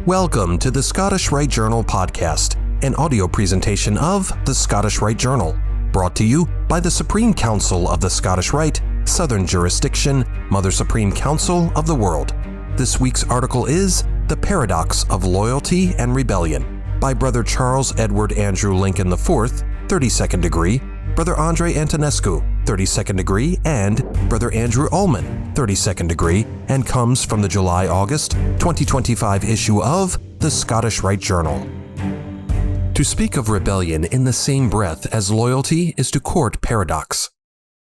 Welcome to the Scottish Rite Journal podcast, an audio presentation of the Scottish Rite Journal, brought to you by the Supreme Council of the Scottish Rite, Southern Jurisdiction, Mother Supreme Council of the World. This week's article is The Paradox of Loyalty and Rebellion by Brother Charles Edward Andrew Lincoln IV, 32nd degree, Brother Andre Antonescu, 32nd degree, and Brother Andrew Ullman, 32nd degree, and comes from the July-August 2025 issue of the Scottish Rite Journal. To speak of rebellion in the same breath as loyalty is to court paradox.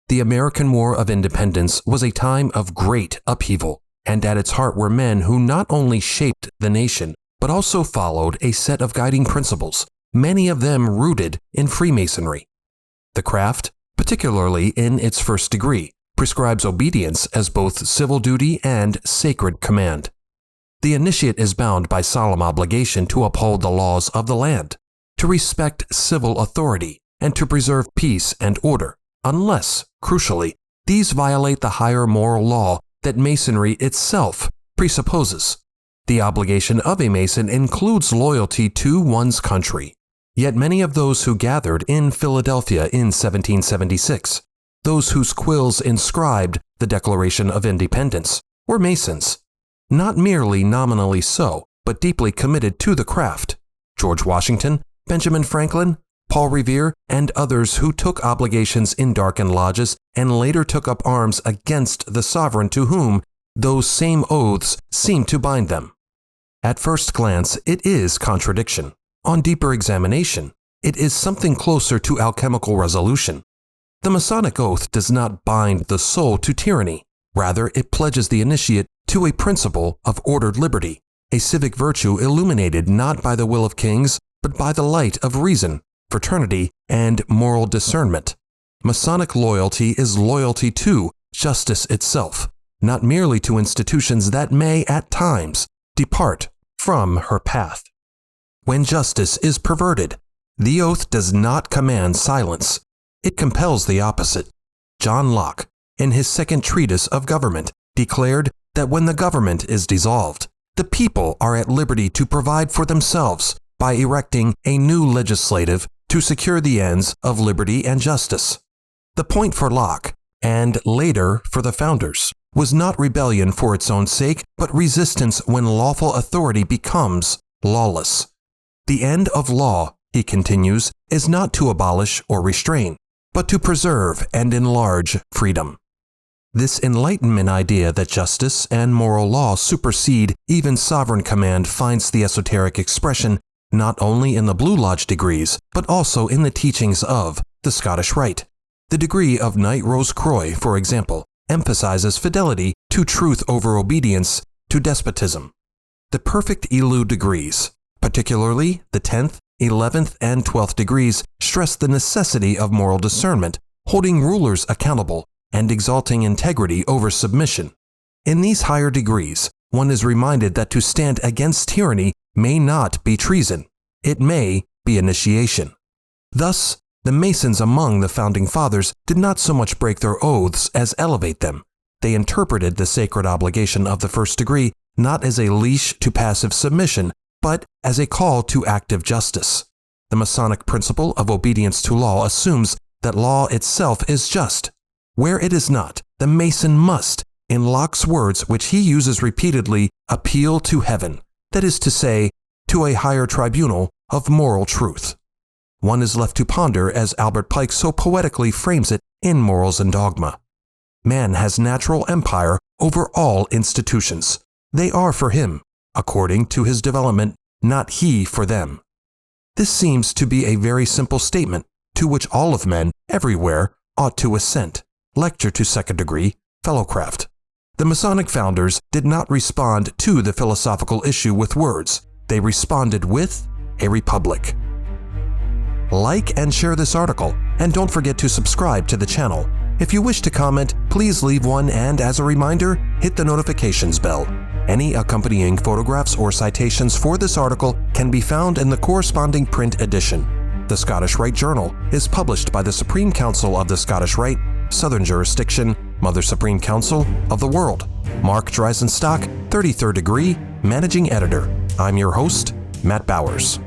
The American War of Independence was a time of great upheaval, and at its heart were men who not only shaped the nation, but also followed a set of guiding principles, many of them rooted in Freemasonry. The craft, particularly in its first degree, prescribes obedience as both civil duty and sacred command. The initiate is bound by solemn obligation to uphold the laws of the land, to respect civil authority, and to preserve peace and order, unless, crucially, these violate the higher moral law that Masonry itself presupposes. The obligation of a Mason includes loyalty to one's country. Yet many of those who gathered in Philadelphia in 1776, those whose quills inscribed the Declaration of Independence, were Masons. Not merely nominally so, but deeply committed to the craft. George Washington, Benjamin Franklin, Paul Revere, and others who took obligations in darkened lodges and later took up arms against the sovereign to whom those same oaths seemed to bind them. At first glance, it is contradiction. On deeper examination, it is something closer to alchemical resolution. The Masonic oath does not bind the soul to tyranny. Rather, it pledges the initiate to a principle of ordered liberty, a civic virtue illuminated not by the will of kings, but by the light of reason, fraternity, and moral discernment. Masonic loyalty is loyalty to justice itself, not merely to institutions that may, at times, depart from her path. When justice is perverted, the oath does not command silence. It compels the opposite. John Locke, in his second treatise of government, declared that when the government is dissolved, the people are at liberty to provide for themselves by erecting a new legislative to secure the ends of liberty and justice. The point for Locke, and later for the founders, was not rebellion for its own sake, but resistance when lawful authority becomes lawless. The end of law, he continues, is not to abolish or restrain, but to preserve and enlarge freedom. This Enlightenment idea that justice and moral law supersede even sovereign command finds the esoteric expression not only in the Blue Lodge degrees, but also in the teachings of the Scottish Rite. The degree of Knight Rose Croix, for example, emphasizes fidelity to truth over obedience to despotism. The perfect Elu degrees, particularly the 10th, 11th, and 12th degrees, stress the necessity of moral discernment, holding rulers accountable, and exalting integrity over submission. In these higher degrees, one is reminded that to stand against tyranny may not be treason. It may be initiation. Thus, the Masons among the Founding Fathers did not so much break their oaths as elevate them. They interpreted the sacred obligation of the first degree not as a leash to passive submission, but as a call to active justice. The Masonic principle of obedience to law assumes that law itself is just. Where it is not, the Mason must, in Locke's words which he uses repeatedly, appeal to heaven, that is to say, to a higher tribunal of moral truth. One is left to ponder as Albert Pike so poetically frames it in Morals and Dogma. Man has natural empire over all institutions. They are for him, according to his development, not he for them. This seems to be a very simple statement, to which all of men, everywhere, ought to assent. Lecture to second degree, Fellowcraft. The Masonic founders did not respond to the philosophical issue with words. They responded with a republic. Like and share this article, and don't forget to subscribe to the channel. If you wish to comment, please leave one, and as a reminder, hit the notifications bell. Any accompanying photographs or citations for this article can be found in the corresponding print edition. The Scottish Rite Journal is published by the Supreme Council of the Scottish Rite, Southern Jurisdiction, Mother Supreme Council of the World. Mark Dreisenstock, 33rd degree, Managing Editor. I'm your host, Matt Bowers.